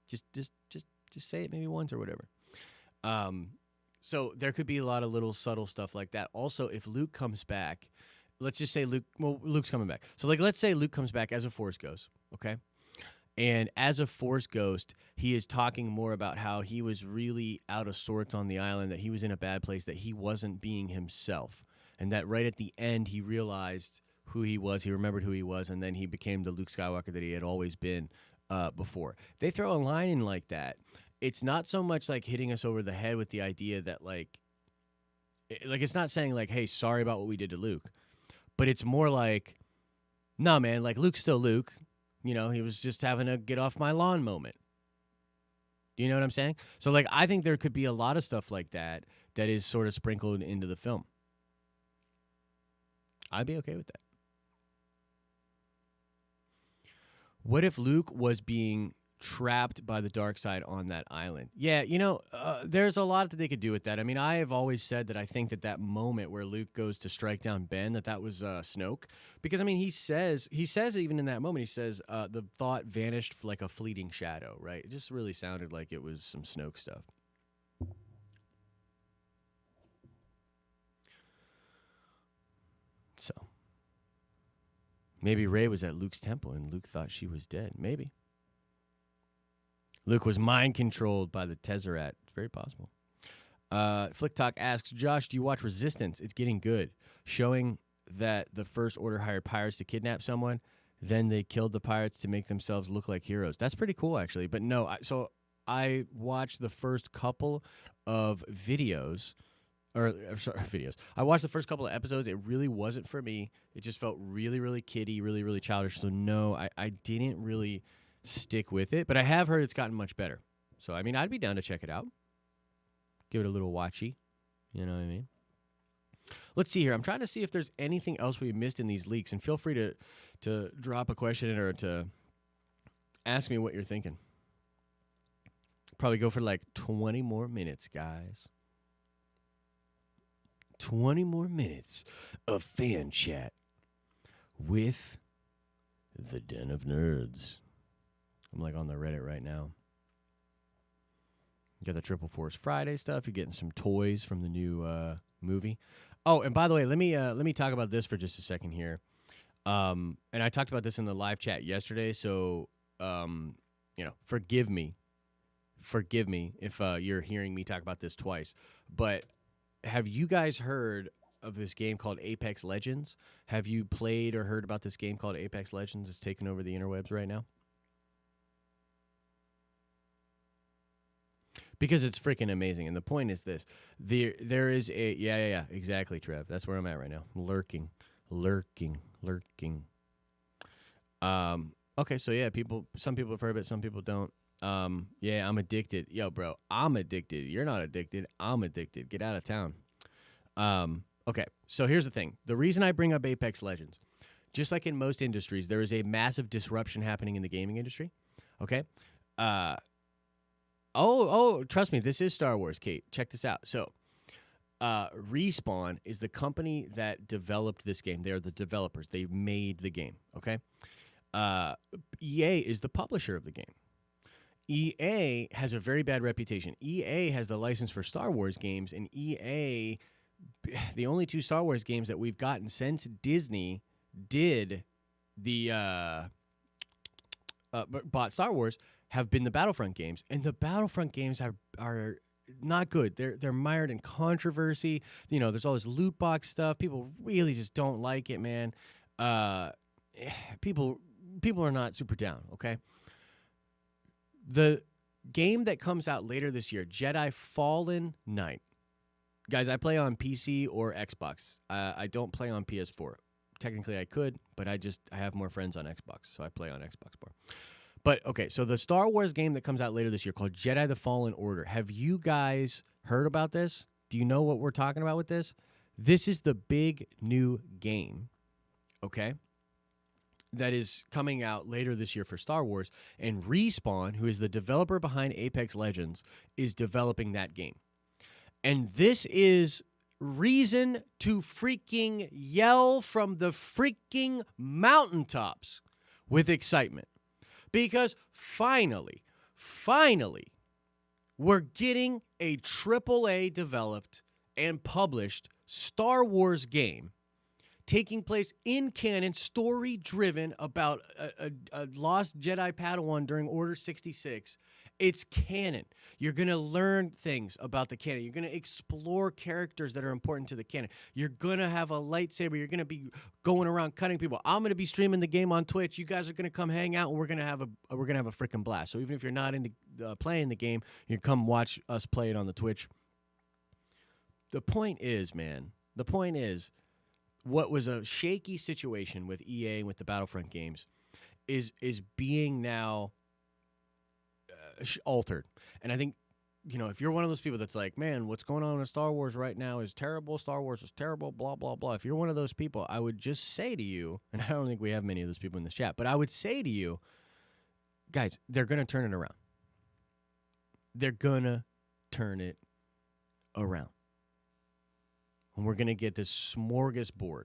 Just say it maybe once or whatever. So there could be a lot of little subtle stuff like that. Also, if Luke comes back, let's just say Luke's coming back. So like, let's say Luke comes back as a Force Ghost, okay? And as a Force Ghost, he is talking more about how he was really out of sorts on the island, that he was in a bad place, that he wasn't being himself. And that right at the end, he realized who he was, he remembered who he was, and then he became the Luke Skywalker that he had always been before. If they throw a line in like that, it's not so much like hitting us over the head with the idea that like it's not saying like, hey, sorry about what we did to Luke, but it's more like, no, man, like Luke's still Luke. You know, he was just having a get off my lawn moment. You know what I'm saying? So like, I think there could be a lot of stuff like that that is sort of sprinkled into the film. I'd be okay with that. What if Luke was being trapped by the dark side on that island? Yeah, there's a lot that they could do with that. I mean, I have always said that I think that moment where Luke goes to strike down Ben, that was Snoke. Because, I mean, he says even in that moment, he says the thought vanished like a fleeting shadow, right? It just really sounded like it was some Snoke stuff. So, maybe Rey was at Luke's temple and Luke thought she was dead. Maybe. Luke was mind-controlled by the Tezzeret. It's very possible. Flick Talk asks, Josh, do you watch Resistance? It's getting good. Showing that the First Order hired pirates to kidnap someone, then they killed the pirates to make themselves look like heroes. That's pretty cool, actually. But no, I watched the first couple of videos. Videos. I watched the first couple of episodes. It really wasn't for me. It just felt really, really kiddie, really, really childish. So no, I didn't really stick with it. But I have heard it's gotten much better. So, I mean, I'd be down to check it out. Give it a little watchy. You know what I mean? Let's see here. I'm trying to see if there's anything else we missed in these leaks, and feel free to drop a question in or to ask me what you're thinking. Probably go for like 20 more minutes, guys. 20 more minutes of fan chat with the Den of Nerds. I'm like on the Reddit right now. You got the Triple Force Friday stuff. You're getting some toys from the new movie. Oh, and by the way, let me talk about this for just a second here. And I talked about this in the live chat yesterday, so forgive me if you're hearing me talk about this twice. But have you guys heard of this game called Apex Legends? Have you played or heard about this game called Apex Legends? It's taking over the interwebs right now. Because it's freaking amazing. And the point is this. There is a... Yeah, exactly, Trev. That's where I'm at right now. Lurking. Okay, so yeah, some people have heard of it, some people don't. Yeah, I'm addicted. Yo, bro, I'm addicted. You're not addicted. I'm addicted. Get out of town. Okay, so here's the thing. The reason I bring up Apex Legends, just like in most industries, there is a massive disruption happening in the gaming industry. Okay? Trust me, this is Star Wars, Kate. Check this out. So, Respawn is the company that developed this game. They are the developers. They made the game, okay? EA is the publisher of the game. EA has a very bad reputation. EA has the license for Star Wars games, and EA, the only two Star Wars games that we've gotten since Disney did bought Star Wars have been the Battlefront games, and the Battlefront games are not good. They're mired in controversy. You know, there's all this loot box stuff. People really just don't like it, man. People are not super down, okay? The game that comes out later this year, Jedi Fallen Order. Guys, I play on PC or Xbox. I don't play on PS4. Technically, I could, but I have more friends on Xbox, so I play on Xbox more. But, okay, so the Star Wars game that comes out later this year called Jedi the Fallen Order. Have you guys heard about this? Do you know what we're talking about with this? This is the big new game, okay, that is coming out later this year for Star Wars. And Respawn, who is the developer behind Apex Legends, is developing that game. And this is reason to freaking yell from the freaking mountaintops with excitement. Because finally, we're getting a AAA developed and published Star Wars game taking place in canon, story-driven about a lost Jedi Padawan during Order 66. It's canon. You're going to learn things about the canon. You're going to explore characters that are important to the canon. You're going to have a lightsaber. You're going to be going around cutting people. I'm going to be streaming the game on Twitch. You guys are going to come hang out, and we're going to have a freaking blast. So even if you're not into playing the game, you come watch us play it on the Twitch. The point is, man, what was a shaky situation with EA and with the Battlefront games is being now altered. And I think, if you're one of those people that's like, man, what's going on in Star Wars right now is terrible. Star Wars is terrible, blah, blah, blah. If you're one of those people, I would just say to you, and I don't think we have many of those people in this chat, but I would say to you, guys, they're going to turn it around. They're going to turn it around. And we're going to get this smorgasbord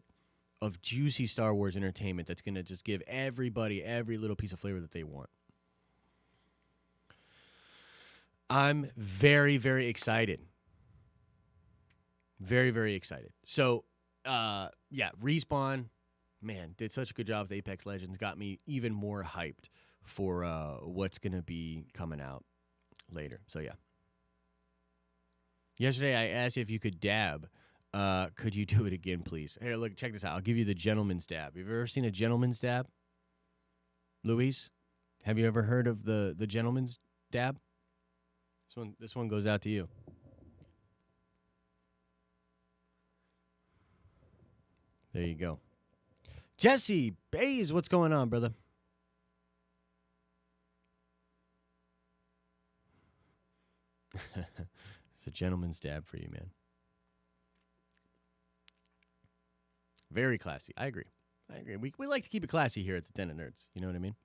of juicy Star Wars entertainment that's going to just give everybody every little piece of flavor that they want. I'm very, very excited. Very, very excited. So, Respawn, man, did such a good job with Apex Legends. Got me even more hyped for what's going to be coming out later. So, yeah. Yesterday, I asked you if you could dab. Could you do it again, please? Here, look, check this out. I'll give you the gentleman's dab. Have you ever seen a gentleman's dab? Luis, have you ever heard of the gentleman's dab? This one goes out to you. There you go. Jesse Bays, what's going on, brother? It's a gentleman's dab for you, man. Very classy. I agree. I agree. We like to keep it classy here at the Den of Nerds. You know what I mean?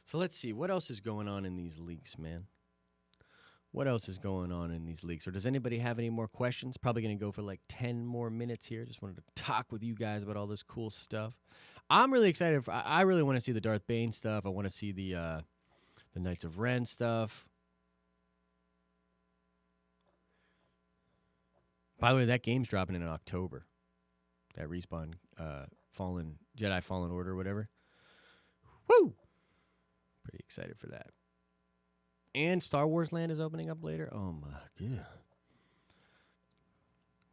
So let's see. What else is going on in these leaks, man? What else is going on in these leaks? Or does anybody have any more questions? Probably going to go for like 10 more minutes here. Just wanted to talk with you guys about all this cool stuff. I'm really excited. I really want to see the Darth Bane stuff. I want to see the Knights of Ren stuff. By the way, that game's dropping in October. That Respawn Jedi Fallen Order or whatever. Woo! Pretty excited for that. And Star Wars Land is opening up later. Oh my god. I'm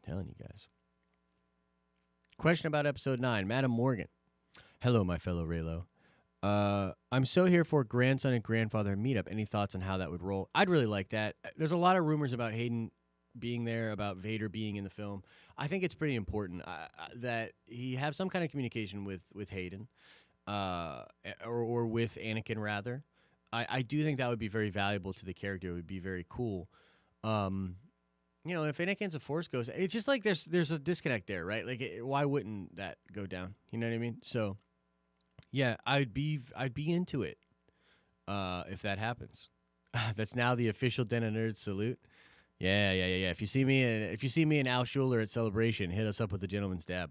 telling you guys. Question about episode 9. Madam Morgan. Hello, my fellow Raylo. I'm so here for grandson and grandfather meetup. Any thoughts on how that would roll? I'd really like that. There's a lot of rumors about Hayden being there, about Vader being in the film. I think it's pretty important that he have some kind of communication with Hayden, or with Anakin rather. I do think that would be very valuable to the character. It would be very cool. If Anakin's a Force ghost, it's just like there's a disconnect there, right? Like, why wouldn't that go down? You know what I mean? So, yeah, I'd be into it if that happens. That's now the official Den of Nerds salute. Yeah. If you see me and Al Schuler at Celebration, hit us up with the gentleman's dab.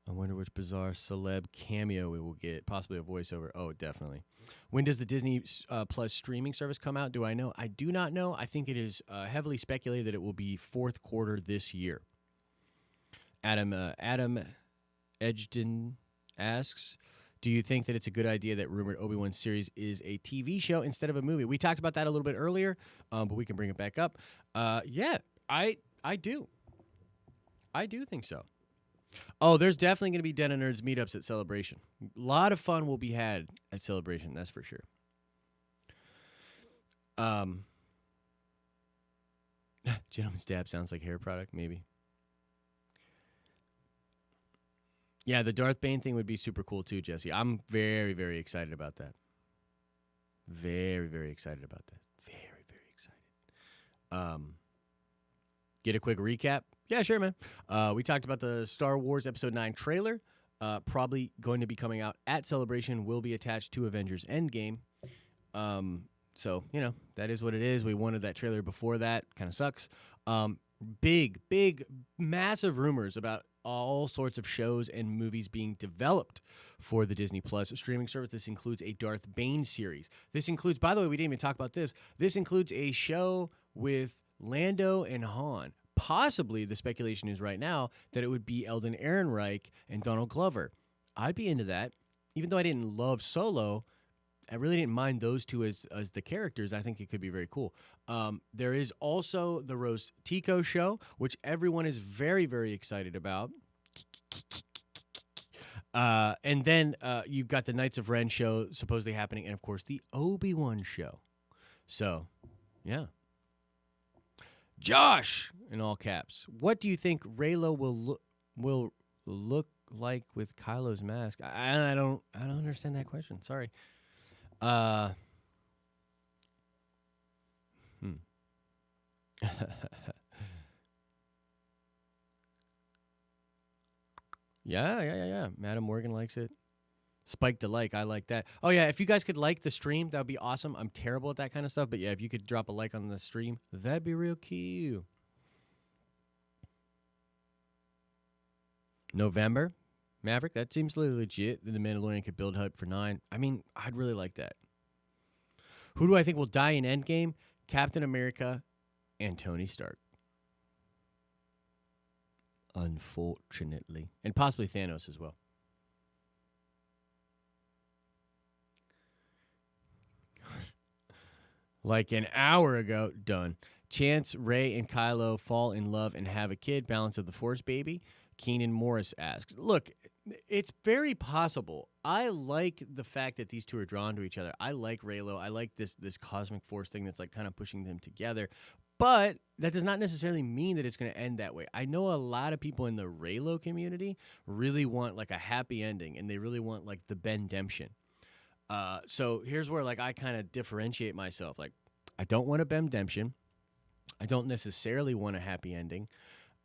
I wonder which bizarre celeb cameo we will get. Possibly a voiceover. Oh, definitely. When does the Disney Plus streaming service come out? Do I know? I do not know. I think it is heavily speculated that it will be fourth quarter this year. Adam Edgden asks, do you think that it's a good idea that rumored Obi-Wan series is a TV show instead of a movie? We talked about that a little bit earlier, but we can bring it back up. Yeah, I do. I do think so. Oh, there's definitely going to be Den of Nerds meetups at Celebration. A lot of fun will be had at Celebration, that's for sure. Gentleman's dab sounds like hair product, maybe. Yeah, the Darth Bane thing would be super cool too, Jesse. I'm very, very excited about that. Very, very excited about that. Very, very excited. Get a quick recap? Yeah, sure, man. We talked about the Star Wars Episode 9 trailer. Probably going to be coming out at Celebration. Will be attached to Avengers Endgame. So, that is what it is. We wanted that trailer before that. Kind of sucks. Big, massive rumors about all sorts of shows and movies being developed for the Disney Plus streaming service. This includes a Darth Bane series. This includes, by the way, we didn't even talk about this. This includes a show with Lando and Han. Possibly, the speculation is right now that it would be Eldon Ehrenreich and Donald Glover. I'd be into that. Even though I didn't love Solo, I really didn't mind those two as the characters. I think it could be very cool. There is also the Rose Tico show, which everyone is very, very excited about. And then you've got the Knights of Ren show supposedly happening, and of course the Obi-Wan show. So, yeah. Josh, in all caps, what do you think Raylo will look like with Kylo's mask? I don't understand that question. Sorry. Yeah. Madam Morgan likes it. Spike the like. I like that. Oh, yeah. If you guys could like the stream, that would be awesome. I'm terrible at that kind of stuff. But, yeah, if you could drop a like on the stream, that'd be real cute. November. Maverick, that seems really legit. The Mandalorian could build hype for 9. I mean, I'd really like that. Who do I think will die in Endgame? Captain America and Tony Stark. Unfortunately. And possibly Thanos as well. Like an hour ago, done. Chance, Rey, and Kylo fall in love and have a kid. Balance of the Force, baby. Keenan Morris asks. Look, it's very possible. I like the fact that these two are drawn to each other. I like Raylo. I like this cosmic force thing that's like kind of pushing them together. But that does not necessarily mean that it's going to end that way. I know a lot of people in the Raylo community really want like a happy ending, and they really want like the Ben-demption. So here's where like I kind of differentiate myself. Like, I don't want a Ben-demption. I don't necessarily want a happy ending.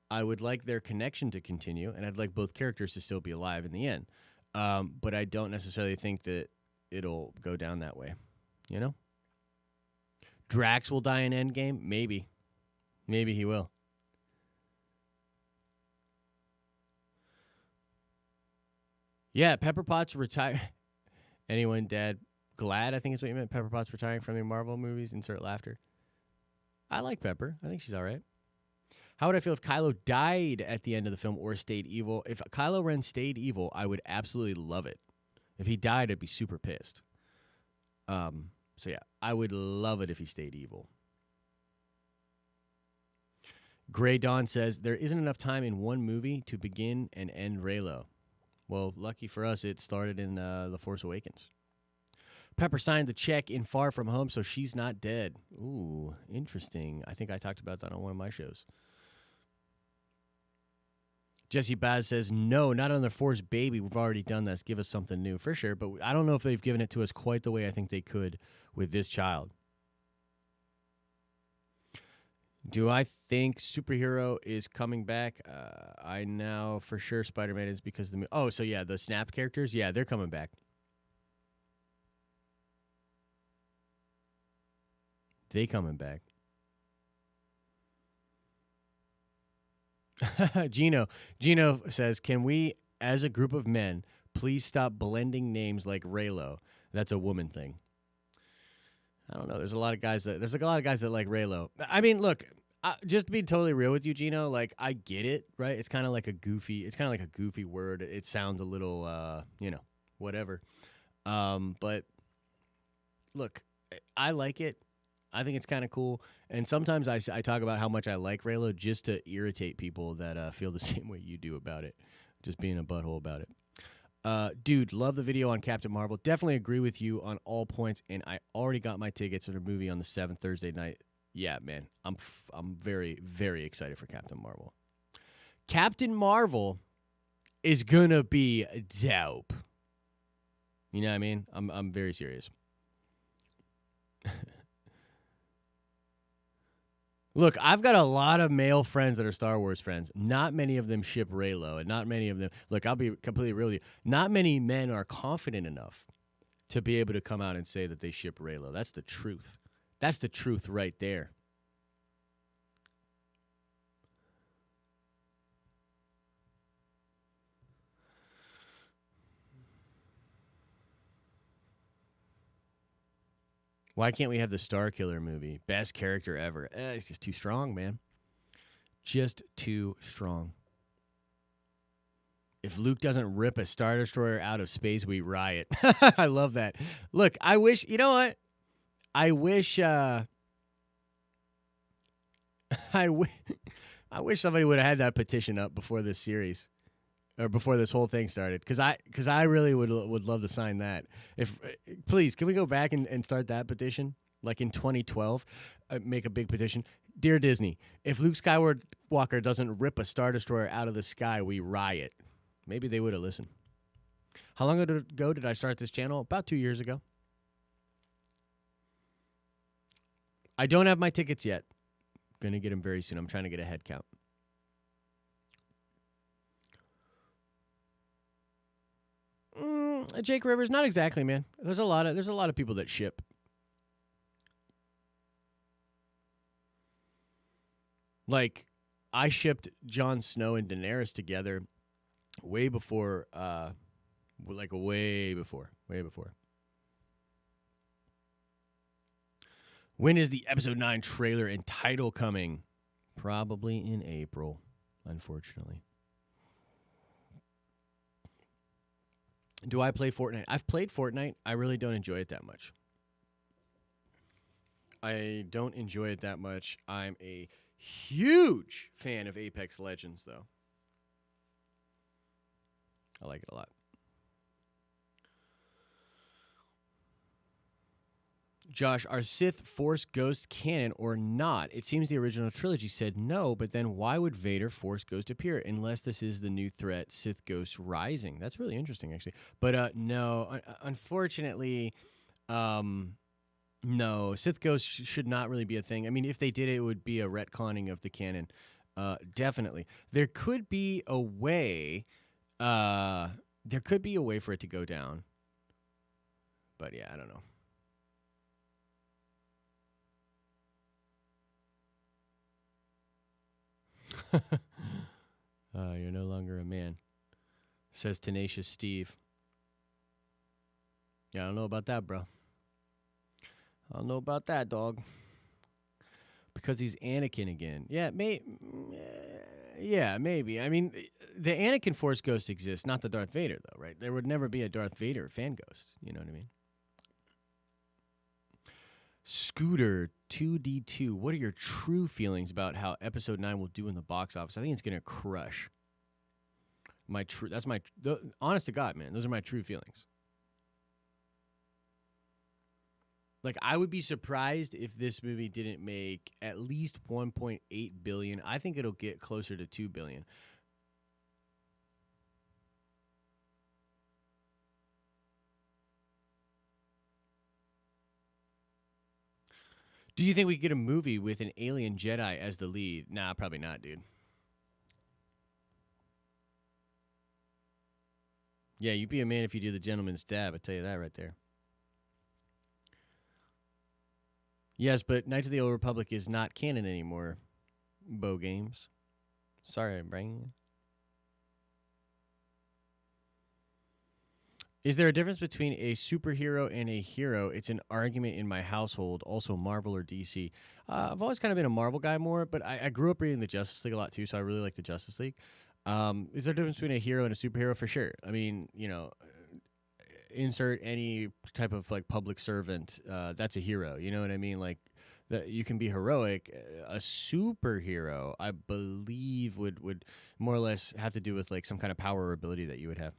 I would like their connection to continue, and I'd like both characters to still be alive in the end. But I don't necessarily think that it'll go down that way. You know? Drax will die in Endgame? Maybe. Maybe he will. Yeah, Pepper Potts retire. Anyone, Dad? Glad, I think is what you meant. Pepper Potts retiring from the Marvel movies. Insert laughter. I like Pepper. I think she's all right. How would I feel if Kylo died at the end of the film or stayed evil? If Kylo Ren stayed evil, I would absolutely love it. If he died, I'd be super pissed. So yeah, I would love it if he stayed evil. Gray Dawn says, there isn't enough time in one movie to begin and end Reylo. Well, lucky for us, it started in The Force Awakens. Pepper signed the check in Far From Home, so she's not dead. Ooh, interesting. I think I talked about that on one of my shows. Jesse Baz says, no, not on the Force Baby. We've already done this. Give us something new. For sure, but I don't know if they've given it to us quite the way I think they could with this child. Do I think superhero is coming back? I know for sure Spider-Man is because the... Oh, so yeah, the Snap characters? Yeah, they're coming back. They coming back. Gino says, can we, as a group of men, please stop blending names like Reylo? That's a woman thing. I don't know. There's a lot of guys that like Reylo. I mean, look, just to be totally real with you, Gino, like I get it, right? It's kind of like a goofy word. It sounds a little, whatever. But look, I like it. I think it's kind of cool. And sometimes I talk about how much I like Reylo just to irritate people that feel the same way you do about it. Just being a butthole about it. Dude, love the video on Captain Marvel. Definitely agree with you on all points. And I already got my tickets for the movie on the 7th, Thursday night. Yeah, man. I'm very, very excited for Captain Marvel. Captain Marvel is going to be dope. You know what I mean? I'm very serious. Look, I've got a lot of male friends that are Star Wars friends. Not many of them ship Reylo, and not many of them... Look, I'll be completely real with you. Not many men are confident enough to be able to come out and say that they ship Reylo. That's the truth. That's the truth right there. Why can't we have the Star Killer movie? Best character ever. It's just too strong, man. Just too strong. If Luke doesn't rip a Star Destroyer out of space, we riot. I love that. Look, I wish... You know what? I wish... I wish somebody would have had that petition up before this series. Or before this whole thing started, because I really would love to sign that. Please, can we go back and start that petition like in 2012? Make a big petition, dear Disney. If Luke Skywalker doesn't rip a Star Destroyer out of the sky, we riot. Maybe they would have listened. How long ago did I start this channel? About 2 years ago. I don't have my tickets yet. Gonna get them very soon. I'm trying to get a head count. Jake Rivers, not exactly, man. There's a lot of people that ship. Like, I shipped Jon Snow and Daenerys together way before. When is the Episode 9 trailer and title coming? Probably in April, unfortunately. Do I play Fortnite? I've played Fortnite. I really don't enjoy it that much. I don't enjoy it that much. I'm a huge fan of Apex Legends, though. I like it a lot. Josh, are Sith Force Ghost canon or not? It seems the original trilogy said no, but then why would Vader Force Ghost appear unless this is the new threat, Sith Ghost Rising? That's really interesting, actually. But no, unfortunately, No, Sith ghosts should not really be a thing. I mean, if they did it, it would be a retconning of the canon. Definitely. There could be a way. There could be a way for it to go down. But yeah, I don't know. You're no longer a man, says Tenacious Steve. Yeah, I don't know about that, bro. I don't know about that, dog. Because he's Anakin again. Yeah, maybe. I mean, the Anakin Force Ghost exists, not the Darth Vader, though, right? There would never be a Darth Vader fan ghost. You know what I mean? Scooter 2D2. What are your true feelings about how Episode 9 will do in the box office? I think it's gonna crush. Honest to God, man. Those are my true feelings. Like, I would be surprised if this movie didn't make at least 1.8 billion. I think it'll get closer to 2 billion. Do you think we get a movie with an alien Jedi as the lead? Nah, probably not, dude. Yeah, you'd be a man if you do the gentleman's dab. I tell you that right there. Yes, but Knights of the Old Republic is not canon anymore. Bow Games. Sorry, I'm bringing you. Is there a difference between a superhero and a hero? It's an argument in my household. Also, Marvel or DC. I've always kind of been a Marvel guy more, but I grew up reading the Justice League a lot too, so I really like the Justice League. Is there a difference between a hero and a superhero? For sure. I mean, insert any type of like public servant. That's a hero. You know what I mean? Like that you can be heroic. A superhero, I believe, would more or less have to do with like some kind of power or ability that you would have.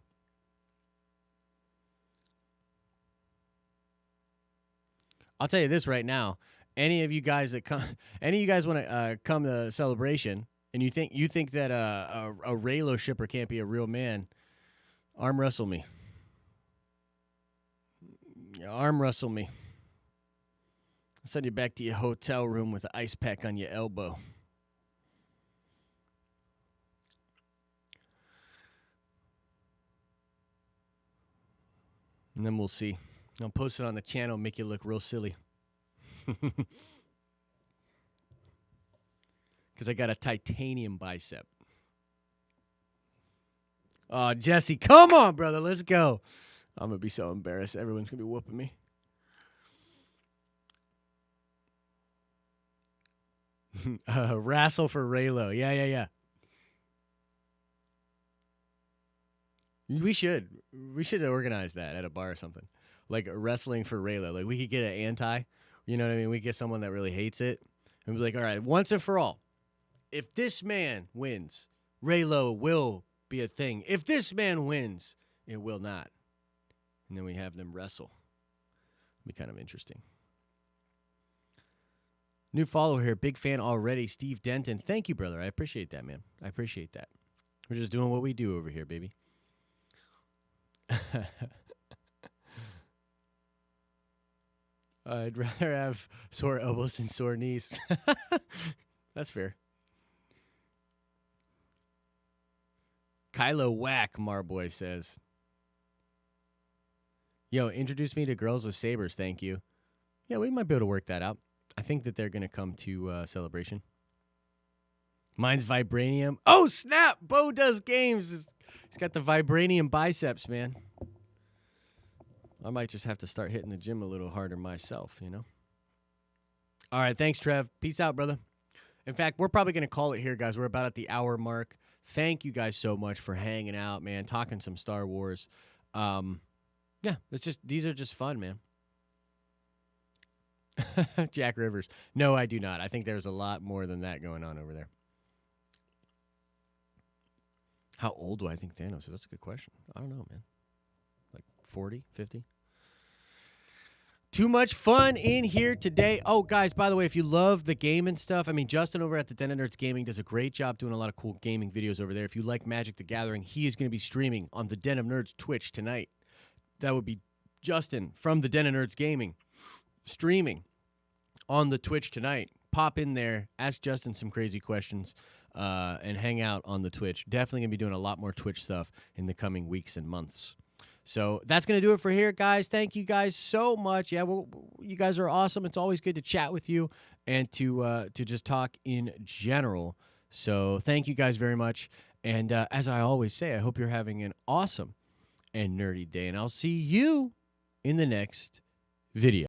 I'll tell you this right now. Any of you guys that come, any of you guys want to come to Celebration, and you think that a Raylo shipper can't be a real man, arm wrestle me. Arm wrestle me. I'll send you back to your hotel room with an ice pack on your elbow. And then we'll see. I'll post it on the channel, make you look real silly. Because I got a titanium bicep. Oh, Jesse, come on, brother. Let's go. I'm going to be so embarrassed. Everyone's going to be whooping me. Wrestle for Raylo. Yeah. We should organize that at a bar or something. Like wrestling for Raylo. Like we could get an anti, you know what I mean? We get someone that really hates it and be like, all right, once and for all, if this man wins, Raylo will be a thing. If this man wins, it will not. And then we have them wrestle. It'd be kind of interesting. New follower here, big fan already, Steve Denton. Thank you, brother. I appreciate that, man. I appreciate that. We're just doing what we do over here, baby. I'd rather have sore elbows than sore knees. That's fair. Kylo Whack, Marboy says. Yo, introduce me to girls with sabers, thank you. Yeah, we might be able to work that out. I think that they're going to come to Celebration. Mine's vibranium. Oh, snap! Bo does games. He's got the vibranium biceps, man. I might just have to start hitting the gym a little harder myself, you know? All right, thanks, Trev. Peace out, brother. In fact, we're probably going to call it here, guys. We're about at the hour mark. Thank you guys so much for hanging out, man, talking some Star Wars. Yeah, these are just fun, man. Jack Rivers. No, I do not. I think there's a lot more than that going on over there. How old do I think Thanos is? That's a good question. I don't know, man. Like 40, 50? Too much fun in here today. Oh, guys, by the way, if you love the game and stuff, I mean, Justin over at the Den of Nerds Gaming does a great job doing a lot of cool gaming videos over there. If you like Magic the Gathering, he is going to be streaming on the Den of Nerds Twitch tonight. That would be Justin from the Den of Nerds Gaming. streaming on the Twitch tonight. Pop in there, ask Justin some crazy questions, and hang out on the Twitch. Definitely going to be doing a lot more Twitch stuff in the coming weeks and months. So that's going to do it for here, guys. Thank you guys so much. Yeah, well, you guys are awesome. It's always good to chat with you and to just talk in general. So thank you guys very much. And as I always say, I hope you're having an awesome and nerdy day. And I'll see you in the next video.